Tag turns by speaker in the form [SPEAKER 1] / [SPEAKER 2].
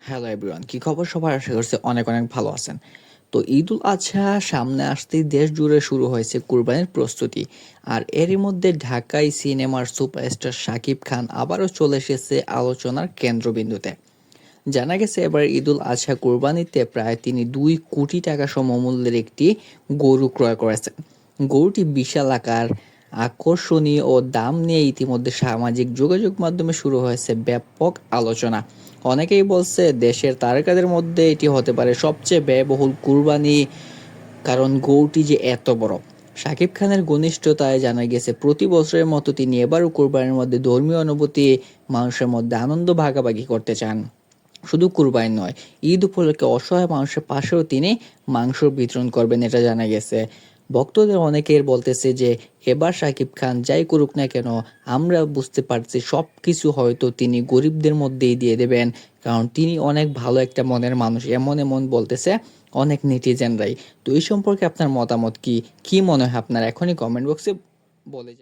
[SPEAKER 1] Hello everyone, কি খবর সবার? আশা করছি অনেক অনেক ভালো আছেন। তো ঈদ উল আজহা সামনে আসতেই দেশ জুড়ে শুরু হয়েছে কুরবানির প্রস্তুতি। আর এরই মধ্যে ঢাকাই সিনেমার সুপারস্টার শাকিব খান আবারও চলে এসেছে আলোচনার কেন্দ্রবিন্দুতে। জানা গেছে এবার ঈদ উল আজহা কুরবানিতে প্রায় তিনি 2 কোটি টাকা সমমূল্যের একটি গরু ক্রয় করেছেন। গরুটি বিশাল আকার, আকর্ষণীয় ও দাম নিয়ে ইতিমধ্যে সামাজিক যোগাযোগ মাধ্যমে শুরু হয়েছে ব্যাপক আলোচনা। অনেকেই বলছে দেশের তারকাদের মধ্যে এটি হতে পারে সবচেয়ে ব্যয়বহুল কুরবানি, কারণ গরুটি যে এত বড়। শাকিব খানের ঘনিষ্ঠতায় জানা গেছে প্রতি বছরের মতো তিনি এবারও কুরবানির মধ্যে ধর্মীয় অনুভূতি, মানুষের মধ্যে আনন্দ ভাগাভাগি করতে চান। শুধু কুরবানি নয়, ঈদ উপলক্ষে অসহায় মানুষের পাশেও তিনি মাংস বিতরণ করবেন, এটা জানা গেছে। ভক্তদের অনেকের বলতেছে যে এবার শাকিব খান যাই করুক না কেন, আমরা বুঝতে পারছি সব কিছু হয়তো তিনি গরিবদের মধ্যেই দিয়ে দেবেন, কারণ তিনি অনেক ভালো একটা মনের মানুষ, এমন এমন বলতেছে অনেক নেটিজেনরাই। তো এই সম্পর্কে আপনার মতামত কি? কি মনে হয় আপনার? এখনই কমেন্ট বক্সে বলে যান।